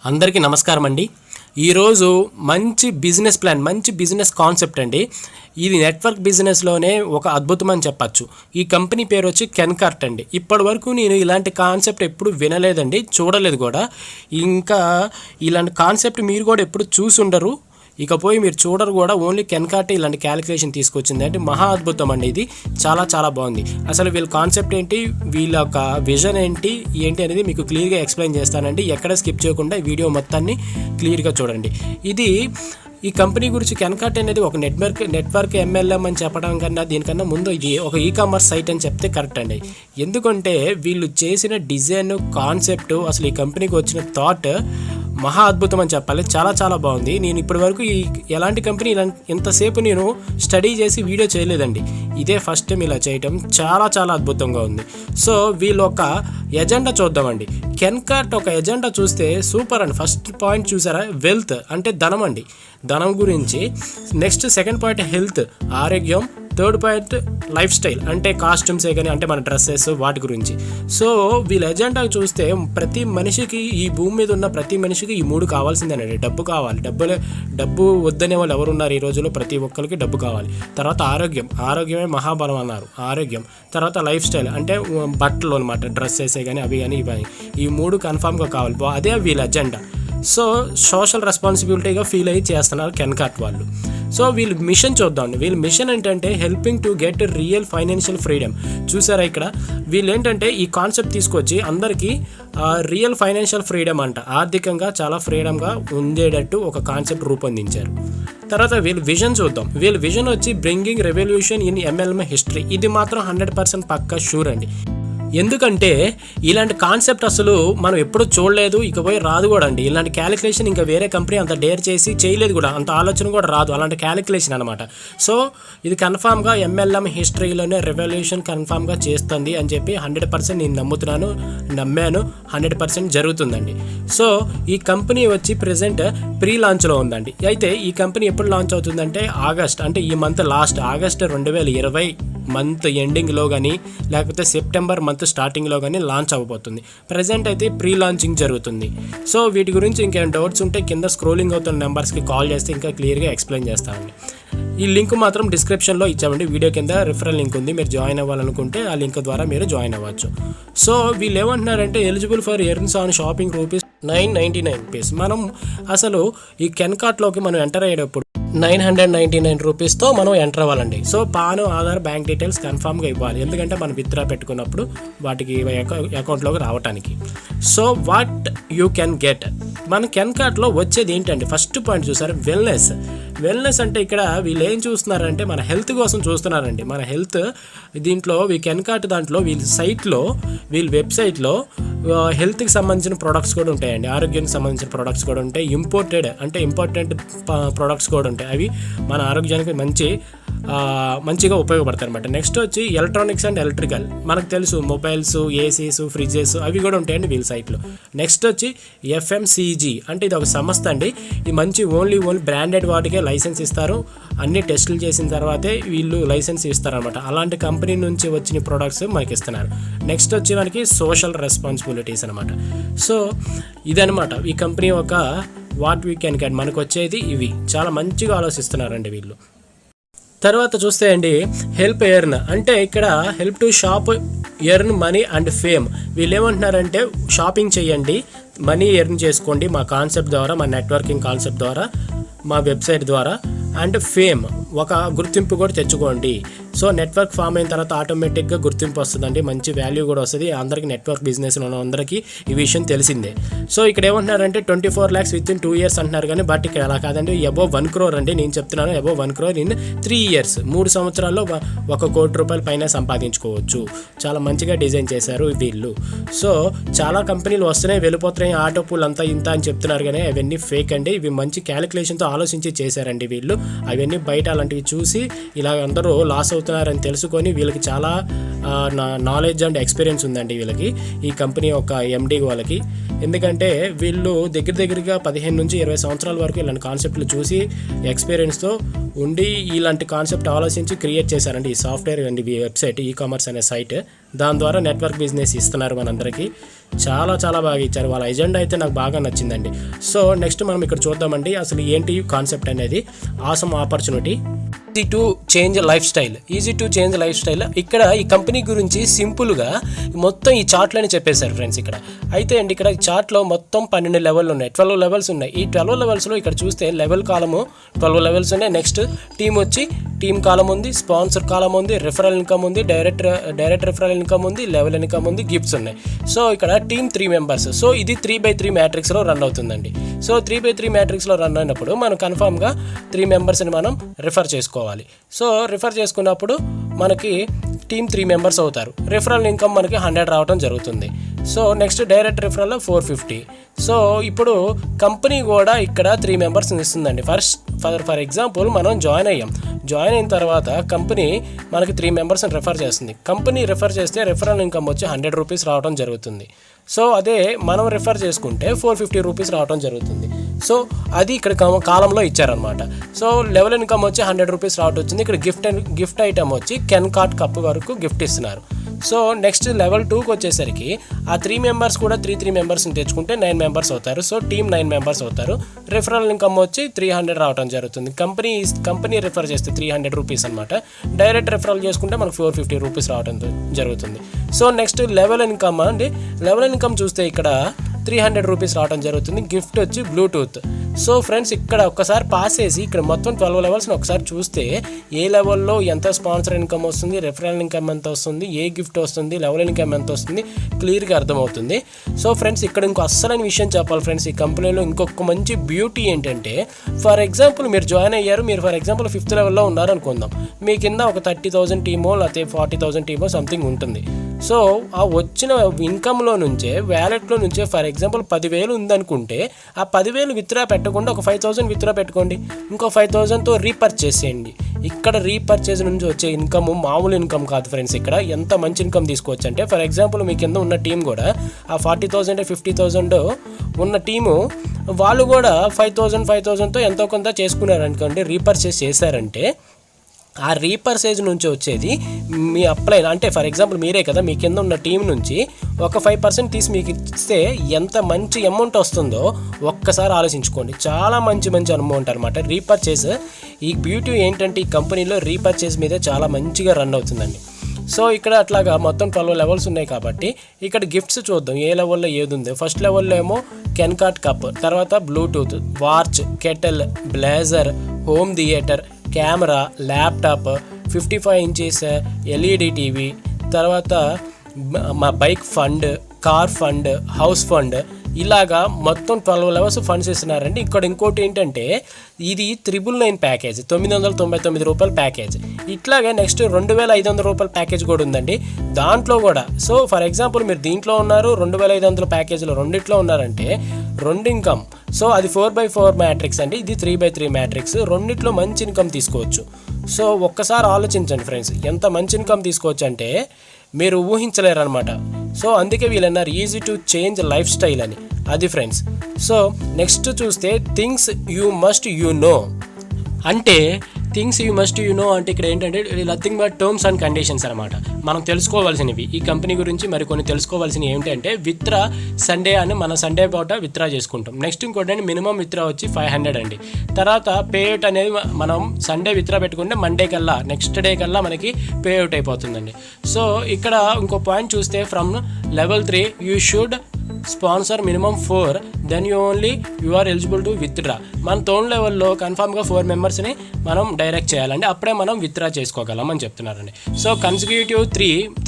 అందరికీ నమస్కారం అండి. ఈరోజు మంచి బిజినెస్ ప్లాన్, మంచి బిజినెస్ కాన్సెప్ట్ అండి. ఇది నెట్వర్క్ బిజినెస్లోనే ఒక అద్భుతం అని చెప్పచ్చు. ఈ కంపెనీ పేరు వచ్చి కెన్కార్ట్ అండి. ఇప్పటి వరకు నేను ఇలాంటి కాన్సెప్ట్ ఎప్పుడు వినలేదండి, చూడలేదు కూడా. ఇంకా ఇలాంటి కాన్సెప్ట్ మీరు కూడా ఎప్పుడు చూసి ఉండరు, ఇకపోయి మీరు చూడరు కూడా. ఓన్లీ కెన్కార్ట్ ఇలాంటి క్యాలిక్యులేషన్ తీసుకొచ్చింది అంటే మహా అద్భుతం అండి. ఇది చాలా చాలా బాగుంది. అసలు వీళ్ళ కాన్సెప్ట్ ఏంటి, వీళ్ళ యొక్క విజన్ ఏంటి అనేది మీకు క్లియర్గా ఎక్స్ప్లెయిన్ చేస్తానండి. ఎక్కడ స్కిప్ చేయకుండా ఈ వీడియో మొత్తాన్ని క్లియర్గా చూడండి. ఈ కంపెనీ గురించి కెన్కార్ట్ అనేది ఒక నెట్వర్క్ ఎంఎల్ఎం అని చెప్పడం కన్నా దీనికన్నా ముందు ఇది ఒక ఈకామర్స్ సైట్ అని చెప్తే కరెక్ట్ అండి. ఎందుకంటే వీళ్ళు చేసిన డిజైన్, కాన్సెప్ట్, అసలు ఈ కంపెనీకి వచ్చిన థాట్ మహా అద్భుతం అని చెప్పాలి. చాలా చాలా బాగుంది. నేను ఇప్పటి వరకు ఎలాంటి కంపెనీ ఇంతసేపు నేను స్టడీ చేసి వీడియో చేయలేదండి. ఇదే ఫస్ట్ టైం ఇలా చేయటం చాలా చాలా అద్భుతంగా ఉంది. సో వీళ్ళు ఒక ఎజెండా చూద్దామండి. కెన్కార్ట్ ఒక ఎజెండా చూస్తే సూపర్ అండి. ఫస్ట్ పాయింట్ చూసారా, వెల్త్ అంటే ధనం అండి, ధనం గురించి. నెక్స్ట్ సెకండ్ పాయింట్ హెల్త్, ఆరోగ్యం. థర్డ్ పాయింట్ లైఫ్ స్టైల్ అంటే కాస్ట్యూమ్సే కానీ అంటే మన డ్రెస్సెస్ వాటి గురించి. సో వీళ్ళ ఎజెండా చూస్తే ప్రతి మనిషికి, ఈ భూమి మీద ఉన్న ప్రతి మనిషికి ఈ మూడు కావాల్సిందేనండి. డబ్బు కావాలి, డబ్బు వద్దనే వాళ్ళు ఎవరున్నారు ఈ రోజుల్లో? ప్రతి ఒక్కరికి డబ్బు కావాలి. తర్వాత ఆరోగ్యమే మహాబలం అన్నారు, ఆరోగ్యం. తర్వాత లైఫ్ స్టైల్ అంటే బట్టలు అనమాట, డ్రెస్సెసే కానీ అవి కానీ ఇవి. ఈ మూడు కన్ఫామ్గా కావాలి. అదే వీళ్ళ ఎజెండా. సో సోషల్ రెస్పాన్సిబిలిటీగా ఫీల్ అయ్యి చేస్తున్నారు కెన్కార్ట్ వాళ్ళు. సో వీళ్ళ మిషన్ చూద్దామండి. వీళ్ళ మిషన్ ఏంటంటే helping to get real financial freedom. చూసారా ఇక్కడ వీళ్ళు ఏంటంటే ఈ కాన్సెప్ట్ తీసుకొచ్చి అందరికీ రియల్ ఫైనాన్షియల్ ఫ్రీడమ్ అంట, ఆర్థికంగా చాలా ఫ్రీడమ్గా ఉండేటట్టు ఒక కాన్సెప్ట్ రూపొందించారు. తర్వాత వీళ్ళ విజన్ చూద్దాం. వీళ్ళ విజన్ వచ్చి bringing revolution in MLM history. ఇది మాత్రం 100% పక్కా షూర్ అండి. ఎందుకంటే ఇలాంటి కాన్సెప్ట్ అసలు మనం ఎప్పుడూ చూడలేదు, ఇకపోయి రాదు కూడా అండి. ఇలాంటి క్యాలిక్యులేషన్ ఇంకా వేరే కంపెనీ అంత డేర్ చేసి చేయలేదు కూడా, అంత ఆలోచన కూడా రాదు అలాంటి క్యాలిక్యులేషన్ అనమాట. సో ఇది కన్ఫామ్గా ఎంఎల్ఎం హిస్టరీలోనే రెవల్యూషన్ కన్ఫామ్గా చేస్తుంది అని చెప్పి 100% నేను నమ్మాను. 100% జరుగుతుందండి. సో ఈ కంపెనీ వచ్చి ప్రెజెంట్ ప్రీ లాంచ్లో ఉందండి. అయితే ఈ కంపెనీ ఎప్పుడు లాంచ్ అవుతుందంటే ఆగస్ట్, అంటే ఈ మంత్ లాస్ట్ ఆగస్ట్ 2020 మంత్ ఎండింగ్లో కానీ లేకపోతే సెప్టెంబర్ మంత్ స్టార్టింగ్లో కానీ లాంచ్ అవ్వబోతుంది. ప్రజెంట్ అయితే ప్రీ లాంచింగ్ జరుగుతుంది. సో వీటి గురించి ఇంకేం డౌట్స్ ఉంటే కింద స్క్రోలింగ్ అవుతున్న నెంబర్స్కి కాల్ చేస్తే ఇంకా క్లియర్గా ఎక్స్ప్లెయిన్ చేస్తామండి. ఈ లింక్ మాత్రం డిస్క్రిప్షన్లో ఇచ్చామండి. వీడియో కింద రిఫరల్ లింక్ ఉంది, మీరు జాయిన్ అవ్వాలనుకుంటే ఆ లింక్ ద్వారా మీరు జాయిన్ అవ్వచ్చు. సో వీళ్ళు ఏమంటున్నారంటే eligible for earns on shopping ₹999. మనం అసలు ఈ కెన్కార్ట్లోకి మనం ఎంటర్ అయ్యేటప్పుడు ₹999తో మనం ఎంటర్ అవ్వాలండి. So pan, Aadhaar, bank details కన్ఫామ్గా ఇవ్వాలి. ఎందుకంటే మనం విత్డ్రా పెట్టుకున్నప్పుడు వాటికి అకౌంట్లోకి రావడానికి. So what you can get, మన కెన్కార్ట్లో వచ్చేది ఏంటంటే ఫస్ట్ పాయింట్ చూసారు, వెల్నెస్ అంటే ఇక్కడ వీళ్ళు ఏం చూస్తున్నారంటే మన హెల్త్ కోసం చూస్తున్నారండి. మన హెల్త్ దీంట్లో కెన్కార్ట్ దాంట్లో వీళ్ళ వెబ్సైట్లో హెల్త్కి సంబంధించిన ప్రొడక్ట్స్ కూడా ఉంటాయండి, ఆరోగ్యానికి సంబంధించిన ప్రొడక్ట్స్ కూడా ఉంటాయి, ఇంపార్టెంట్ ప్రొడక్ట్స్ కూడా ఉంటాయి. అవి మన ఆరోగ్యానికి మంచిగా ఉపయోగపడతాయి అనమాట. నెక్స్ట్ వచ్చి ఎలక్ట్రానిక్స్ అండ్ ఎలక్ట్రికల్, మనకు తెలుసు మొబైల్స్, ఏసీస్, ఫ్రిడ్జెస్ అవి కూడా ఉంటాయండి వీళ్ళ సైట్లో. నెక్స్ట్ వచ్చి FMCG అంటే ఇది ఒక సంస్థ అండి. ఇది మంచి ఓన్లీ బ్రాండెడ్ వాటికే లైసెన్స్ ఇస్తారు. అన్ని టెస్టులు చేసిన తర్వాతే వీళ్ళు లైసెన్స్ ఇస్తారనమాట. అలాంటి కంపెనీ నుంచి వచ్చిన ప్రొడక్ట్స్ మనకి ఇస్తున్నారు. నెక్స్ట్ వచ్చి మనకి సోషల్ రెస్పాన్సిబిలిటీస్ అనమాట. సో ఇదనమాట ఈ కంపెనీ ఒక వాట్ వీ కెన్ గెట్. మనకు వచ్చేది ఇవి. చాలా మంచిగా ఆలోచిస్తున్నారండి వీళ్ళు. తర్వాత చూస్తే అండి హెల్ప్ ఎర్న్ అంటే ఇక్కడ help to shop earn money and fame. వీళ్ళు ఏమంటున్నారంటే షాపింగ్ చేయండి, మనీ ఎర్న్ చేసుకోండి మా కాన్సెప్ట్ ద్వారా, మా నెట్వర్కింగ్ కాన్సెప్ట్ ద్వారా, మా వెబ్సైట్ ద్వారా, అండ్ ఫేమ్ ఒక గుర్తింపు కూడా తెచ్చుకోండి. సో నెట్వర్క్ ఫామ్ అయిన తర్వాత ఆటోమేటిక్గా గుర్తింపు వస్తుందండి, మంచి వాల్యూ కూడా వస్తుంది. అందరికీ నెట్వర్క్ బిజినెస్లో ఉన్న అందరికీ ఈ విషయం తెలిసిందే. సో ఇక్కడ ఏమంటున్నారంటే 24 lakhs within 2 years అంటున్నారు, కానీ బట్ ఇక్కడ అలా కాదండి. అబోవ్ 1 crore అండి. నేను చెప్తున్నాను అబోవ్ 1 crore ఇన్ 3 years. 3 సంవత్సరాల్లో ₹1 కోటి పైన సంపాదించుకోవచ్చు. చాలా మంచిగా డిజైన్ చేశారు వీళ్ళు. సో చాలా కంపెనీలు వస్తున్నాయి వెళ్ళిపోతున్నాయి, ఆటో పూల్ అంతా ఇంత అని చెప్తున్నారు, కానీ అవన్నీ ఫేక్ అండి. ఇవి మంచి క్యాలిక్యులేషన్తో ఆలోచించి చేశారండి వీళ్ళు. అవన్నీ బయట అలాంటివి చూసి ఇలా అందరూ లాస్ అవుతున్నారని తెలుసుకొని వీళ్ళకి చాలా నాలెడ్జ్ అండ్ ఎక్స్పీరియన్స్ ఉందండి వీళ్ళకి, ఈ కంపెనీ ఒక ఎండి వాళ్ళకి. ఎందుకంటే వీళ్ళు దగ్గరగా 15 నుంచి 20 సంవత్సరాల వరకు ఇలాంటి కాన్సెప్ట్లు చూసి ఎక్స్పీరియన్స్తో ఉండి ఇలాంటి కాన్సెప్ట్ ఆలోచించి క్రియేట్ చేశారండి ఈ సాఫ్ట్వేర్ అండి వెబ్సైట్, ఈకామర్స్ అనే సైట్. దాని ద్వారా నెట్వర్క్ బిజినెస్ ఇస్తున్నారు మనందరికీ. చాలా చాలా బాగా ఇచ్చారు. వాళ్ళ ఎజెండా అయితే నాకు బాగా నచ్చిందండి. సో నెక్స్ట్ మనం ఇక్కడ చూద్దామండి అసలు ఏంటి కాన్సెప్ట్ అనేది. Awesome opportunity, easy to change life style. ఇక్కడ ఈ కంపెనీ గురించి సింపుల్గా మొత్తం ఈ చార్ట్లని చెప్పేశారు ఫ్రెండ్స్. ఇక్కడ అయితే అండి ఇక్కడ చార్ట్లో మొత్తం 12 లెవెల్ ఉన్నాయి, 12 లెవెల్స్ ఉన్నాయి. ఈ 12 లెవెల్స్లో ఇక్కడ చూస్తే లెవెల్ కాలము 12 లెవెల్స్ ఉన్నాయి. నెక్స్ట్ టీమ్ కాలం ఉంది, స్పాన్సర్ కాలం ఉంది, రిఫరల్ ఇన్కమ్ ఉంది, డైరెక్ట్ రిఫరల్ ఇన్కమ్ ఉంది, లెవెల్ ఇన్కమ్ ఉంది, గిఫ్ట్స్ ఉన్నాయి. సో ఇక్కడ టీమ్ 3 మెంబర్స్. సో ఇది 3x3 మ్యాట్రిక్స్లో రన్ అవుతుందండి. సో 3x3 మ్యాట్రిక్స్లో రన్ అయినప్పుడు మనం కన్ఫామ్గా 3 మెంబర్స్ని మనం రిఫర్ చేసుకోవాలి. సో రిఫర్ చేసుకున్నప్పుడు మనకి టీమ్ 3 మెంబర్స్ అవుతారు. రిఫరల్ ఇన్కమ్ మనకి 100 రావడం జరుగుతుంది. So next direct referral 450. So ఇప్పుడు కంపెనీ కూడా ఇక్కడ 3 మెంబర్స్ని ఇస్తుందండి. ఫర్ ఎగ్జాంపుల్ మనం జాయిన్ అయిన తర్వాత కంపెనీ మనకి 3 మెంబర్స్ని రిఫర్ చేస్తుంది. కంపెనీ రిఫర్ చేస్తే రిఫరల్ ఇన్కమ్ వచ్చి 100 రూపీస్ రావడం జరుగుతుంది. సో అదే మనం రిఫర్ చేసుకుంటే 450 రూపీస్ రావడం జరుగుతుంది. సో అది ఇక్కడ కాలంలో ఇచ్చారనమాట. సో లెవెల్ ఇన్కమ్ వచ్చి 100 రూపీస్ రావడం వచ్చింది. ఇక్కడ గిఫ్ట్ ఐటమ్ వచ్చి కెన్ కార్ట్ కప్ వరకు గిఫ్ట్ ఇస్తున్నారు. సో నెక్స్ట్ లెవెల్ 2కి వచ్చేసరికి ఆ 3 మెంబర్స్ కూడా 3 మెంబర్స్ని తెచ్చుకుంటే 9 మెంబర్స్ అవుతారు. సో టీమ్ 9 మెంబర్స్ అవుతారు. రిఫరల్ ఇన్కమ్ వచ్చి 300 రావడం జరుగుతుంది. కంపెనీ రిఫర్ చేస్తే 300 రూపీస్ అనమాట. డైరెక్ట్ రిఫరల్ చేసుకుంటే మనకు 450 రూపీస్ రావడం జరుగుతుంది. సో నెక్స్ట్ లెవెల్ ఇన్కమ్ చూస్తే ఇక్కడ 300 రూపీస్ రావడం జరుగుతుంది. గిఫ్ట్ వచ్చి బ్లూటూత్. సో ఫ్రెండ్స్ ఇక్కడ ఒక్కసారి పాస్ చేసి ఇక్కడ మొత్తం 12 లెవెల్స్ని ఒకసారి చూస్తే ఏ లెవెల్లో ఎంత స్పాన్సర్ ఇన్కమ్ వస్తుంది, రెఫరల్ ఇన్కమ్ ఎంత వస్తుంది, ఏ గిఫ్ట్ వస్తుంది, లెవెల్ ఇన్కమ్ ఎంత వస్తుంది క్లియర్గా అర్థమవుతుంది. సో ఫ్రెండ్స్ ఇక్కడ ఇంకో అస్సలైన విషయం చెప్పాలి ఫ్రెండ్స్. ఈ కంపెనీలో ఇంకొక మంచి బ్యూటీ ఏంటంటే ఫర్ ఎగ్జాంపుల్ మీరు జాయిన్ అయ్యారు, మీరు ఫర్ ఎగ్జాంపుల్ 5th లెవెల్లో ఉన్నారనుకుందాం. మీ కింద ఒక 30,000 టీమో లేకపోతే 40,000 టీమో సంథింగ్ ఉంటుంది. సో ఆ వచ్చిన ఇన్కమ్లో నుంచే వ్యాలెట్లో నుంచే ఫర్ ఎగ్జాంపుల్ 10,000 ఉందనుకుంటే ఆ 10,000 విత్డ్రా పెట్టకుండా ఒక 5,000 విత్డ్రా పెట్టుకోండి. ఇంకో 5,000తో రీపర్చేస్ చేయండి. ఇక్కడ రీపర్చేజ్ నుంచి వచ్చే ఇన్కమ్ మామూలు ఇన్కమ్ కాదు ఫ్రెండ్స్. ఇక్కడ ఎంత మంచి ఇన్కమ్ తీసుకోవచ్చు అంటే ఫర్ ఎగ్జాంపుల్ మీ కింద ఉన్న టీం కూడా ఆ 40,000 50,000 ఉన్న టీము వాళ్ళు కూడా 5,000తో ఎంతో కొంత చేసుకున్నారనుకోండి, రీపర్చేస్ చేశారంటే ఆ రీపర్చేజ్ నుంచి వచ్చేది మీ అప్లైన్ అంటే ఫర్ ఎగ్జాంపుల్ మీరే కదా మీ కింద ఉన్న టీం నుంచి ఒక 5% తీసి మీకు ఇస్తే ఎంత మంచి అమౌంట్ వస్తుందో ఒక్కసారి ఆలోచించుకోండి. చాలా మంచి అమౌంట్ అనమాట రీపర్చేజ్. ఈ బ్యూటీ ఏంటంటే ఈ కంపెనీలో రీపర్చేజ్ మీద చాలా మంచిగా రన్ అవుతుందండి. సో ఇక్కడ అట్లాగా మొత్తం 12 లెవెల్స్ ఉన్నాయి కాబట్టి ఇక్కడ గిఫ్ట్స్ చూద్దాం ఏ లెవెల్లో ఏది ఉందో. ఫస్ట్ లెవెల్లో ఏమో కెన్ కార్ట్ కప్, తర్వాత Bluetooth, watch, kettle, blazer, home theatre, camera, laptop, 55 inches LED TV, తర్వాత మా bike fund, car fund, house fund, ఇలాగా మొత్తం 12 లెవెల్స్ ఫండ్స్ ఇస్తున్నారండి. ఇక్కడ ఇంకోటి ఏంటంటే ఇది 999 ప్యాకేజ్, 999 రూపాయల ప్యాకేజ్. ఇట్లాగే నెక్స్ట్ 2,500 రూపాయల ప్యాకేజ్ కూడా ఉందండి దాంట్లో కూడా. సో ఫర్ ఎగ్జాంపుల్ మీరు దీంట్లో ఉన్నారు, 2,500 ప్యాకేజ్లో రెండిట్లో ఉన్నారంటే 2 ఇన్కమ్. సో అది 4x4 మ్యాట్రిక్స్ అండి, ఇది 3x3 మ్యాట్రిక్స్. రెండిట్లో మంచి ఇన్కమ్ తీసుకోవచ్చు. సో ఒక్కసారి ఆలోచించండి ఫ్రెండ్స్, ఎంత మంచి ఇన్కమ్ తీసుకోవచ్చు అంటే మీరు ఊహించలేరు అనమాట. సో అందుకే వీళ్ళన్నారు easy to change life style అని. అది ఫ్రెండ్స్. సో నెక్స్ట్ చూస్తే things you must you know అంటే ఇక్కడ ఏంటంటే nothing but terms and conditions అనమాట. మనం తెలుసుకోవాల్సినవి ఈ కంపెనీ గురించి మరికొన్ని తెలుసుకోవాల్సినవి ఏంటంటే విత్డ్రా సండే అని మన సండే పూట విత్డ్రా చేసుకుంటాం. నెక్స్ట్ ఇంకోటి మినిమం విత్డ్రా వచ్చి 500 అండి. తర్వాత పేఅవుట్ అనేది మనం సండే విత్డ్రా పెట్టుకుంటే మండే కల్లా నెక్స్ట్ డే కల్లా మనకి పేఅవుట్ అయిపోతుందండి. సో ఇక్కడ ఇంకో పాయింట్ చూస్తే from level 3 you should sponsor minimum 4 then you are eligible to withdraw. మన 3rd లెవెల్లో కన్ఫామ్గా 4 మెంబర్స్ని మనం డైరెక్ట్ చేయాలండి, అప్పుడే మనం విత్డ్రా చేసుకోగలం అని చెప్తున్నారండి. So consecutive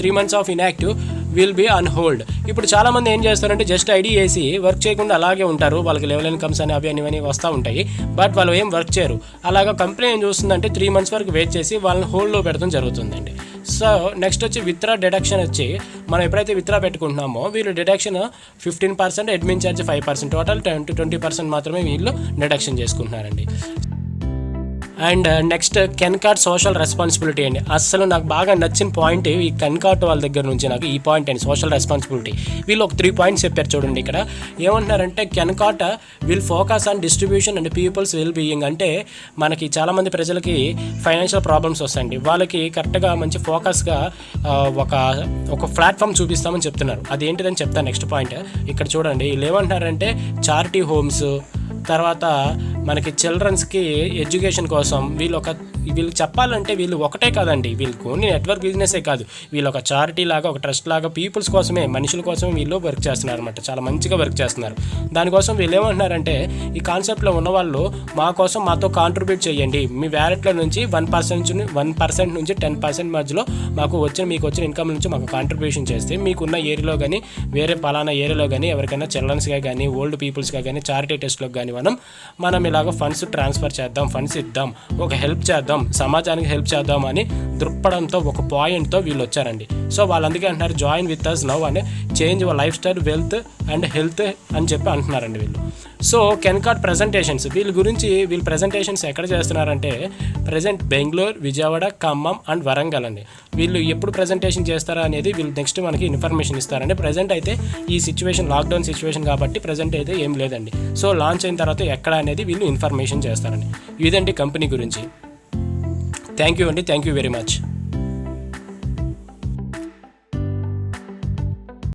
3 months of inactive will be on hold. ఇప్పుడు చాలామంది ఏం చేస్తారంటే జస్ట్ ఐడి వేసి వర్క్ చేయకుండా అలాగే ఉంటారు. వాళ్ళకి లెవెల్ ఇన్కమ్స్ అని అవి అని వస్తూ ఉంటాయి, బట్ వాళ్ళు ఏం వర్క్ చేయరు. అలాగా కంపెనీ ఏం చూస్తుందంటే 3 మంత్స్ వరకు వెయిట్ చేసి వాళ్ళని హోల్డ్లో పెడతాం జరుగుతుందండి. సో నెక్స్ట్ వచ్చి విత్డ్రా డిడక్షన్ వచ్చి మనం ఎప్పుడైతే విత్డ్రా పెట్టుకుంటున్నామో వీళ్ళు డిడక్షన్ 15%, అడ్మిన్ ఛార్జ్ 5%, టోటల్ 20% మాత్రమే వీళ్ళు డిడక్షన్ చేసుకుంటున్నారండి. And next Kencart social responsibility అండి. అస్సలు నాకు బాగా నచ్చిన పాయింట్ ఈ కెన్కార్ట్ వాళ్ళ దగ్గర నుంచి నాకు ఈ పాయింట్ అండి, సోషల్ రెస్పాన్సిబిలిటీ. వీళ్ళు ఒక 3 పాయింట్స్ చెప్పారు చూడండి. ఇక్కడ ఏమంటున్నారంటే Kencart will focus on distribution and peoples well being. అంటే మనకి చాలామంది ప్రజలకి ఫైనాన్షియల్ ప్రాబ్లమ్స్ వస్తాయండి, వాళ్ళకి కరెక్ట్గా మంచి ఫోకస్గా ఒక ప్లాట్ఫామ్ చూపిస్తామని చెప్తున్నారు. అదేంటిదని చెప్తాను నెక్స్ట్ పాయింట్. ఇక్కడ చూడండి వీళ్ళు ఏమంటున్నారంటే చారిటీ హోమ్స్, తర్వాత మనకి చిల్డ్రన్స్కి ఎడ్యుకేషన్ కోసం వీళ్ళు చెప్పాలంటే వీళ్ళు ఒకటే కాదండి, వీళ్ళు ఓన్లీ నెట్వర్క్ బిజినెసే కాదు, వీళ్ళు ఒక చారిటీ లాగా, ఒక ట్రస్ట్ లాగా పీపుల్స్ కోసమే, మనుషుల కోసమే వీళ్ళు వర్క్ చేస్తున్నారు అనమాట. చాలా మంచిగా వర్క్ చేస్తున్నారు. దానికోసం వీళ్ళు ఏమంటున్నారంటే ఈ కాన్సెప్ట్లో ఉన్నవాళ్ళు మా కోసం మాతో కాంట్రిబ్యూట్ చేయండి, మీ వ్యాలెట్లో నుంచి 1% నుంచి 10% మధ్యలో మీకు వచ్చిన ఇన్కమ్ నుంచి మాకు కాంట్రిబ్యూషన్ చేస్తే మీకున్న ఏరియాలో కానీ వేరే పలానా ఏరియాలో కానీ ఎవరికైనా చిల్డ్రన్స్గా కానీ ఓల్డ్ పీపుల్స్గా కానీ చారిటీ టెస్ట్లకు కానీ మనం ఇలాగ ఫండ్స్ ట్రాన్స్ఫర్ చేద్దాం, ఫండ్స్ ఇద్దాం, ఒక హెల్ప్ చేద్దాం, సమాజానికి హెల్ప్ చేద్దాం అని దృక్పథంతో ఒక పాయింట్తో వీళ్ళు వచ్చారండి. సో వాళ్ళందుకే అంటున్నారు జాయిన్ విత్ అస్ నౌ అని, change your life style, wealth and health అని చెప్పి అంటున్నారండి వీళ్ళు. సో కెన్కార్ట్ ప్రజెంటేషన్స్ వీళ్ళు ప్రజెంటేషన్స్ ఎక్కడ చేస్తున్నారంటే ప్రజెంట్ బెంగళూరు, విజయవాడ, ఖమ్మం అండ్ వరంగల్ అండి. వీళ్ళు ఎప్పుడు ప్రజెంటేషన్ చేస్తారా అనేది వీళ్ళు నెక్స్ట్ మనకి ఇన్ఫర్మేషన్ ఇస్తారండి. ప్రజెంట్ అయితే ఈ సిచ్యువేషన్ లాక్డౌన్ సిచ్యువేషన్ కాబట్టి ప్రజెంట్ అయితే ఏం లేదండి. సో లాంచ్ అయిన తర్వాత ఎక్కడ అనేది వీళ్ళు ఇన్ఫర్మేషన్ చేస్తారండి. ఇదండి కంపెనీ గురించి. థ్యాంక్ యూ అండి, థ్యాంక్ యూ వెరీ మచ్.